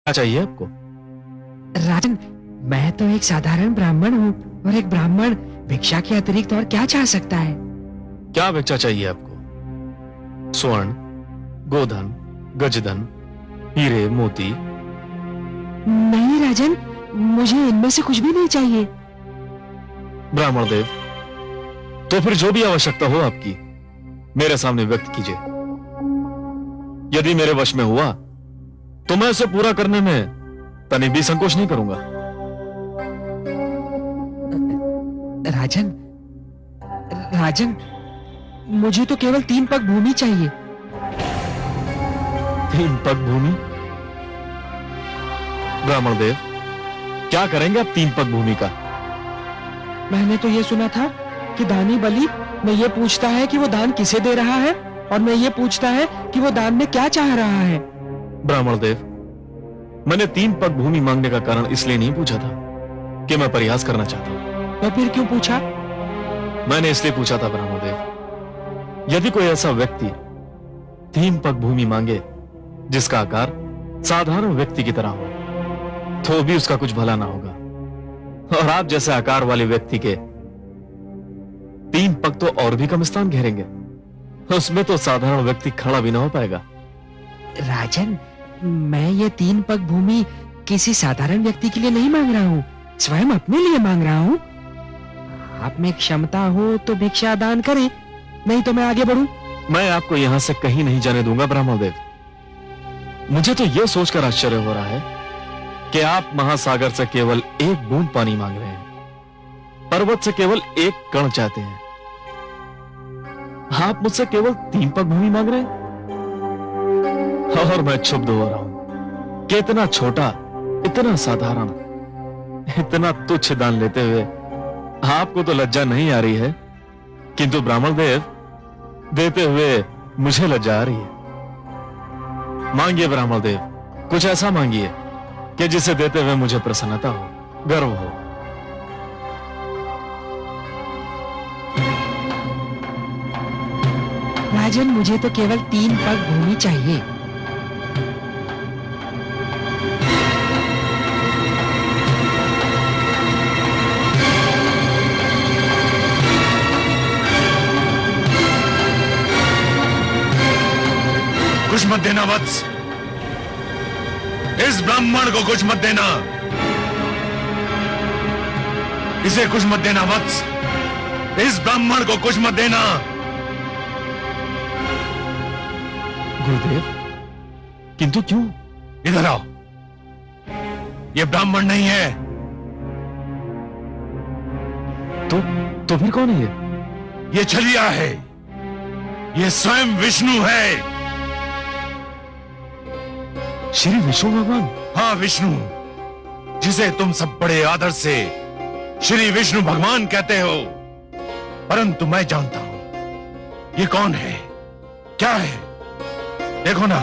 क्या चाहिए आपको? राजन, मैं तो एक साधारण ब्राह्मण हूँ और एक ब्राह्मण भिक्षा के अतिरिक्त और क्या चाह सकता है? क्या भिक्षा चाहिए आपको? स्वर्ण, गोधन, गजधन, हीरे, मोती? नहीं राजन, मुझे इनमें से कुछ भी नहीं चाहिए। ब्राह्मण देव, तो फिर जो भी आवश्यकता हो आपकी मेरे सामने व्यक्त कीजिए। यदि मेरे वश में हुआ तो मैं उसे पूरा करने में तनिक भी संकोच नहीं करूंगा। राजन, राजन, मुझे तो केवल 3 पग भूमि चाहिए। 3 पग भूमि? ब्राह्मण देव, क्या करेंगे आप 3 पग भूमि का? मैंने तो ये सुना था कि दानी बलि में ये पूछता है कि वो दान किसे दे रहा है और मैं ये पूछता है कि वो दान में क्या चाह रहा है। ब्राह्मण देव, मैंने 3 पग भूमि मांगने का कारण इसलिए नहीं पूछा था कि मैं प्रयास करना चाहता हूं। तो फिर क्यों पूछा? मैंने इसलिए पूछा था ब्राह्मण देव, यदि कोई ऐसा व्यक्ति 3 पग भूमि मांगे जिसका आकार साधारण व्यक्ति की तरह हो तो भी उसका कुछ भला ना होगा, और आप जैसे आकार वाले व्यक्ति के 3 पग तो और भी कम स्थान घेरेंगे, उसमें तो साधारण व्यक्ति खड़ा भी ना हो पाएगा। राजन, मैं ये 3 पग भूमि किसी साधारण व्यक्ति के लिए नहीं मांग रहा हूँ, स्वयं अपने लिए मांग रहा हूँ। आप में क्षमता हो तो भिक्षा दान करें, नहीं तो मैं आगे बढ़ूं। मैं आपको यहां से कहीं नहीं जाने दूंगा ब्राह्मण देव। मुझे तो यह सोचकर आश्चर्य हो रहा है कि आप महासागर से केवल 1 बूंद पानी मांग रहे हैं, पर्वत से केवल 1 कण चाहते हैं। आप मुझसे केवल 3 पग भूमि मांग रहे हैं, और मैं क्षुब्ध हो रहा हूं कि इतना छोटा, इतना साधारण, इतना तुच्छ दान लेते हुए आपको तो लज्जा नहीं आ रही है, किंतु ब्राह्मण देव देते हुए मुझे लज्जा आ रही है। मांगिए ब्राह्मण देव, कुछ ऐसा मांगिए कि जिसे देते हुए मुझे प्रसन्नता हो, गर्व हो। राजन, मुझे तो केवल 3 पग भूमि चाहिए। कुछ मत देना वत्स, इस ब्राह्मण को कुछ मत देना, इसे कुछ मत देना वत्स, इस ब्राह्मण को कुछ मत देना। गुरुदेव, किंतु क्यों? इधर आओ, ये ब्राह्मण नहीं है। तो फिर कौन है ये? ये छलिया है, ये स्वयं विष्णु है। श्री विष्णु भगवान? हाँ, विष्णु, जिसे तुम सब बड़े आदर से श्री विष्णु भगवान कहते हो, परंतु मैं जानता हूं ये कौन है, क्या है। देखो ना,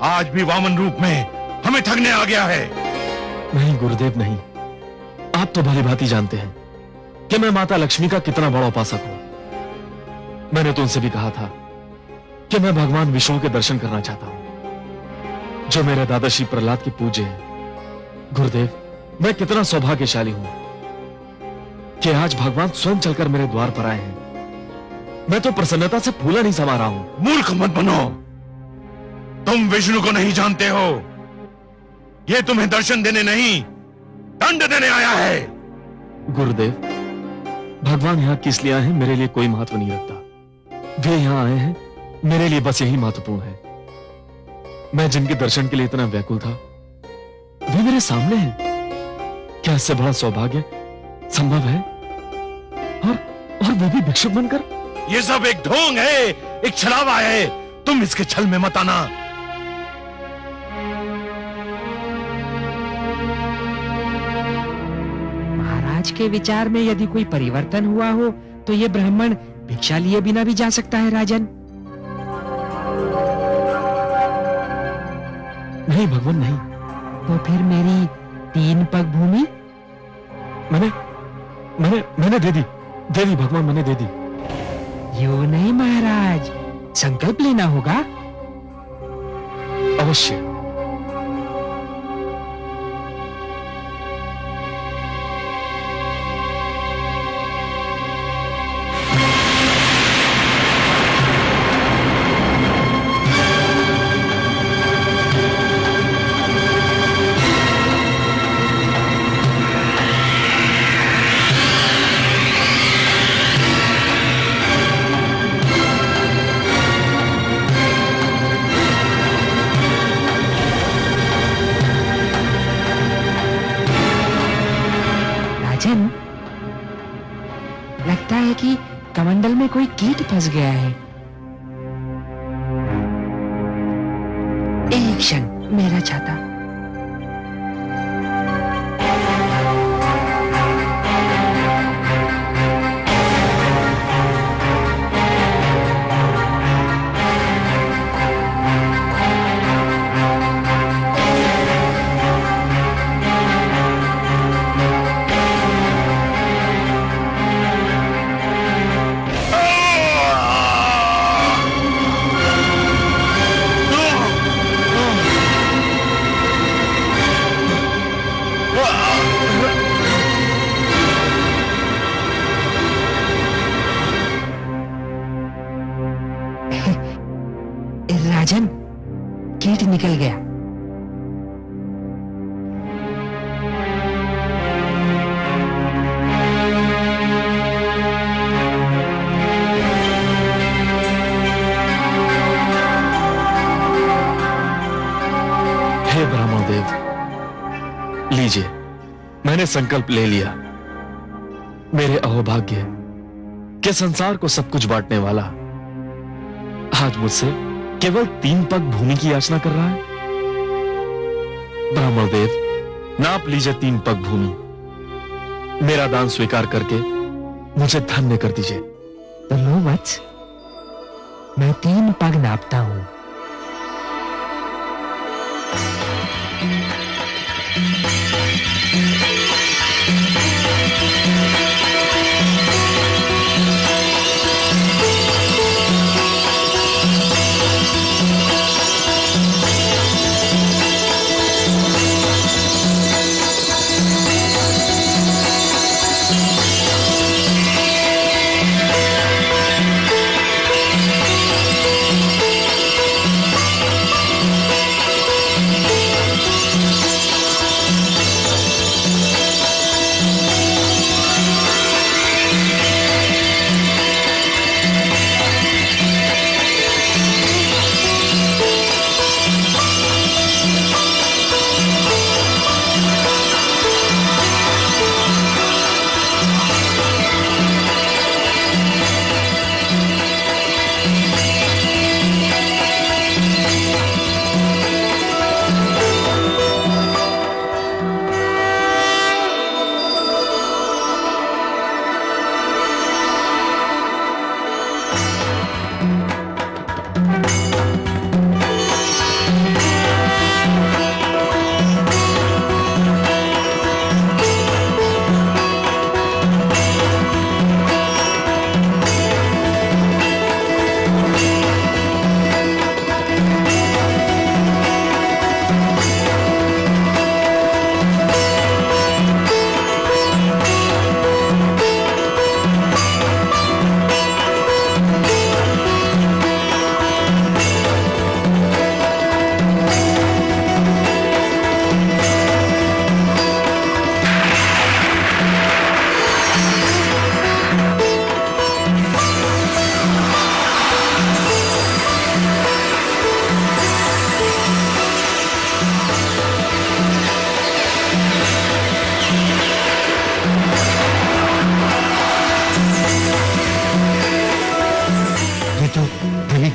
आज भी वामन रूप में हमें ठगने आ गया है। नहीं गुरुदेव नहीं, आप तो भली भांति जानते हैं कि मैं माता लक्ष्मी का कितना बड़ा उपासक हूं। मैंने तो उनसे भी कहा था कि मैं भगवान विष्णु के दर्शन करना चाहता हूं, जो मेरे दादा श्री प्रहलाद के पूज्य हैं। गुरुदेव, मैं कितना सौभाग्यशाली हूं कि आज भगवान स्वयं चलकर मेरे द्वार पर आए हैं। मैं तो प्रसन्नता से फूला नहीं समा रहा हूं। मूर्ख मत बनो, तुम विष्णु को नहीं जानते हो। ये तुम्हें दर्शन देने नहीं, दंड देने आया है। गुरुदेव, भगवान यहां किस लिए आए हैं मेरे लिए कोई महत्व नहीं रखता। वे यहां आए हैं मेरे लिए बस यही महत्वपूर्ण है। मैं जिनके दर्शन के लिए इतना व्याकुल था वे मेरे सामने हैं। क्या इससे बड़ा सौभाग्य संभव है? और वो भी भिक्षुक बनकर? ये सब एक ढोंग है, एक छलावा है। तुम इसके छल में मत आना। महाराज के विचार में यदि कोई परिवर्तन हुआ हो तो ये ब्राह्मण भिक्षा लिए बिना भी जा सकता है। राजन, नहीं भगवान नहीं। तो फिर मेरी 3 पग भूमि? मैंने दे दी भगवान, मैंने दे दी। यूं नहीं महाराज, संकल्प लेना होगा। अवश्य। कि कमंडल में कोई कीट फंस गया है। एक क्षण, मेरा छाता। राजन, कीट निकल गया। हे ब्रह्मण देव, लीजिए, मैंने संकल्प ले लिया। मेरे अहोभाग्य के संसार को सब कुछ बांटने वाला आज मुझसे केवल 3 पग भूमि की याचना कर रहा है। ब्राह्मण देव, नाप लीजिए 3 पग भूमि। मेरा दान स्वीकार करके मुझे धन्य कर दीजिए। तो लो वत्स, मैं 3 पग नापता हूं।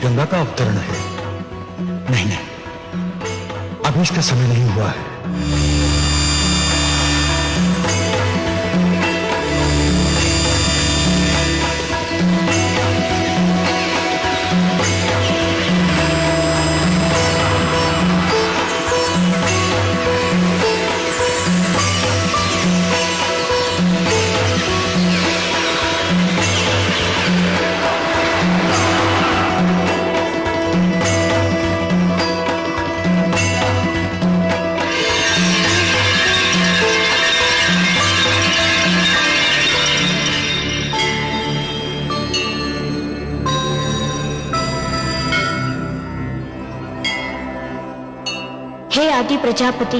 गंगा का अवतरण है। नहीं नहीं, अभी इसका समय नहीं हुआ है। हे आदि प्रजापति,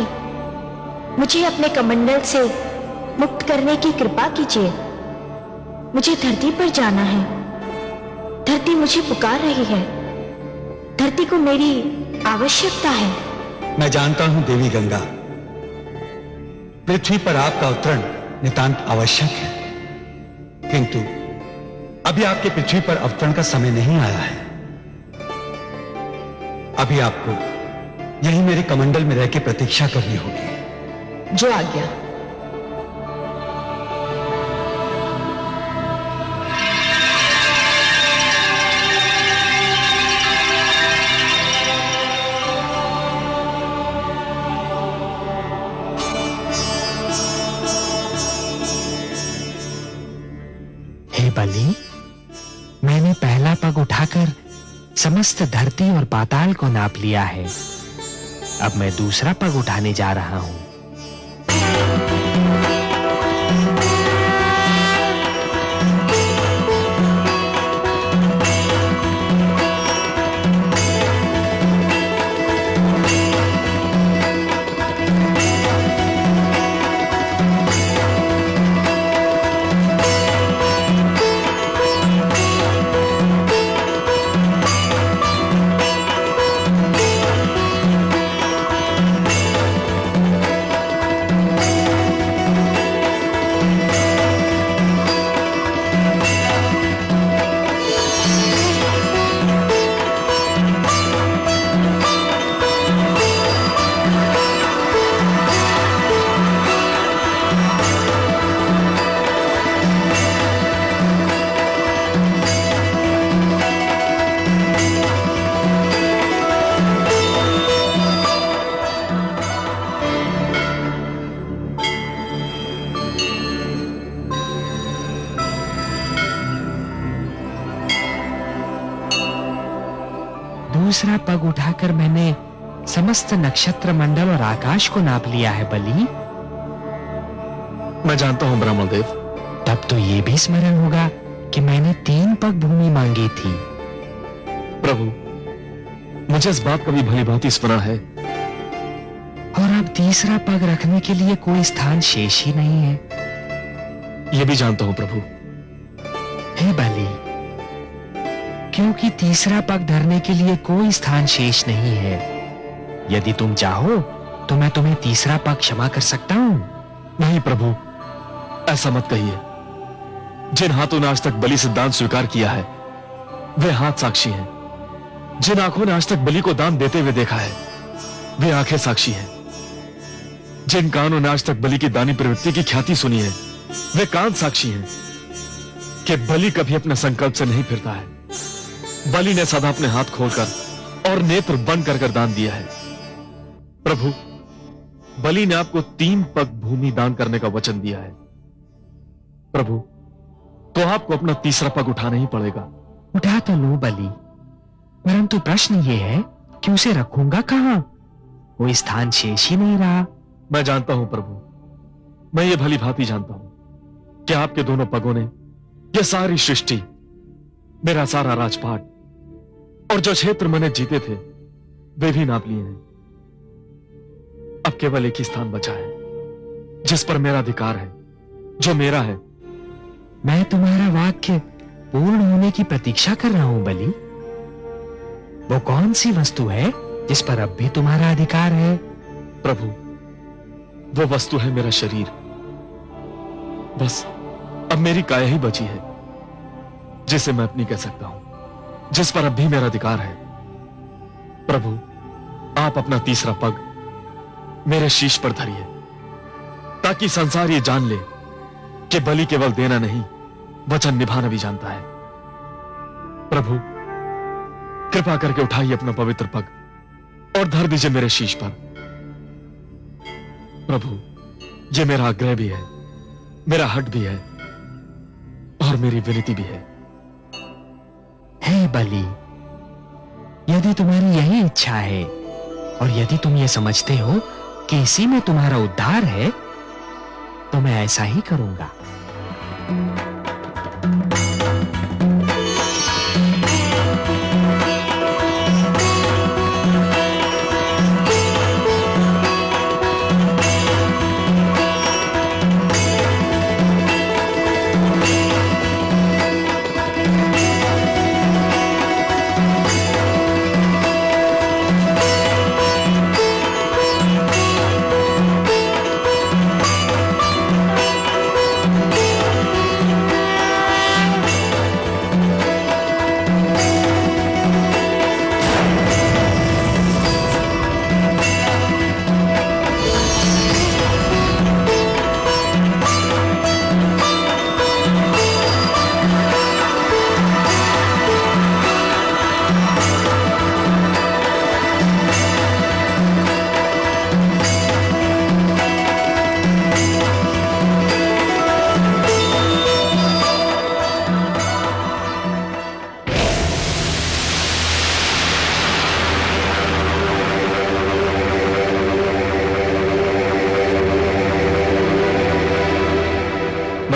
मुझे अपने कमंडल से मुक्त करने की कृपा कीजिए। मुझे धरती पर जाना है। धरती मुझे पुकार रही है। धरती को मेरी आवश्यकता है। मैं जानता हूं देवी गंगा, पृथ्वी पर आपका अवतरण नितांत आवश्यक है, अभी आपके पृथ्वी पर अवतरण का समय नहीं आया है। अभी आपको यही मेरे कमंडल में रह के प्रतीक्षा करनी होगी। जो आज्ञा। हे बलि, मैंने पहला पग उठाकर समस्त धरती और पाताल को नाप लिया है। अब मैं दूसरा पग उठाने जा रहा हूं। दूसरा पग उठाकर मैंने समस्त नक्षत्र मंडल और आकाश को नाप लिया है बलि। मैं जानता हूं ब्रह्मदेव। तब तो ये भी स्मरण होगा कि मैंने 3 पग भूमि मांगी थी। प्रभु, मुझे इस बात का भी भली भांति स्मरण है। और अब तीसरा पग रखने के लिए कोई स्थान शेष ही नहीं है। यह भी जानता हूं प्रभु। हे बलि, क्योंकि तीसरा पग धरने के लिए कोई स्थान शेष नहीं है। यदि तुम चाहो तो मैं तुम्हें तीसरा पग क्षमा कर सकता हूं। नहीं प्रभु, ऐसा मत कहिए। जिन हाथों ने आज तक बलि सिद्धांत स्वीकार किया है वे हाथ साक्षी हैं। जिन आंखों ने आज तक बलि को दान देते हुए देखा है वे आंखें साक्षी हैं। जिन कानों ने आज तक बलि की दानी प्रवृत्ति की ख्याति सुनी है वे कान साक्षी हैं कि बलि कभी अपने संकल्प से नहीं फिरता है। बलि ने सदा अपने हाथ खोलकर और नेत्र बंद कर दान दिया है। प्रभु, बलि ने आपको 3 पग भूमि दान करने का वचन दिया है। प्रभु, तो आपको अपना तीसरा पग उठाना ही पड़ेगा। उठा तो लो बलि, परंतु प्रश्न ये है कि उसे रखूंगा कहां? कोई स्थान शेष ही नहीं रहा। मैं जानता हूं प्रभु, मैं ये भली भांति जानता हूं कि आपके दोनों पगों ने ये सारी सृष्टि, मेरा सारा राजपाट और जो क्षेत्र मैंने जीते थे वे भी नाप लिए हैं। अब केवल एक ही स्थान बचा है जिस पर मेरा अधिकार है, जो मेरा है। मैं तुम्हारा वाक्य पूर्ण होने की प्रतीक्षा कर रहा हूं बलि। वो कौन सी वस्तु है जिस पर अब भी तुम्हारा अधिकार है? प्रभु, वो वस्तु है मेरा शरीर। बस अब मेरी काया ही बची है जिसे मैं अपनी कह सकता हूं, जिस पर अब भी मेरा अधिकार है। प्रभु, आप अपना तीसरा पग मेरे शीश पर धरिए ताकि संसार ये जान ले कि बलि केवल देना नहीं वचन निभाना भी जानता है। प्रभु, कृपा करके उठाइए अपना पवित्र पग और धर दीजिए मेरे शीश पर। प्रभु, ये मेरा आग्रह भी है, मेरा हट भी है और मेरी विनती भी है। हे बलि, यदि तुम्हारी यही इच्छा है और यदि तुम ये समझते हो कि इसी में तुम्हारा उद्धार है तो मैं ऐसा ही करूंगा।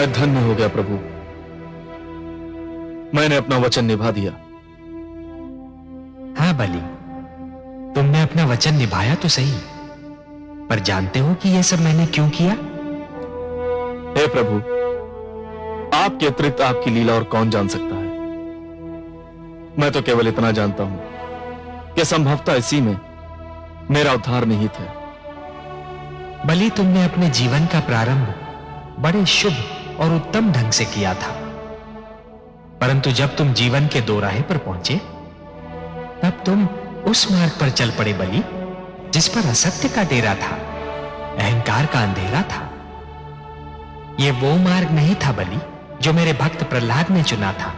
मैं धन्य हो गया प्रभु। मैंने अपना वचन निभा दिया। हाँ बलि, तुमने अपना वचन निभाया तो सही, पर जानते हो कि यह सब मैंने क्यों किया? हे प्रभु, आपके अतिरिक्त आपकी लीला और कौन जान सकता है। मैं तो केवल इतना जानता हूं कि संभवतः इसी में मेरा उद्धार निहित है। बलि, तुमने अपने जीवन का प्रारंभ बड़े शुभ और उत्तम ढंग से किया था, परंतु जब तुम जीवन के दोराहे पर पहुंचे, तब तुम उस मार्ग पर चल पड़े बलि, जिस पर असत्य का डेरा था, अहंकार का अंधेरा था। यह वो मार्ग नहीं था बलि जो मेरे भक्त प्रहलाद ने चुना था।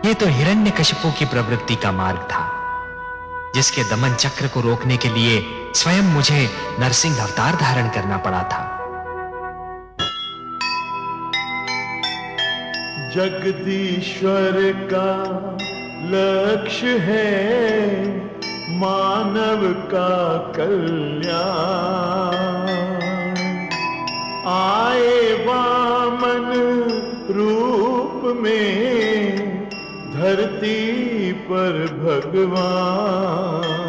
यह तो हिरण्यकशिपु की प्रवृत्ति का मार्ग था, जिसके दमन चक्र को रोकने के लिए स्वयं मुझे नरसिंह अवतार धारण करना पड़ा था। जगदीश्वर का लक्ष्य है मानव का कल्याण। आए वामन रूप में धरती पर भगवान।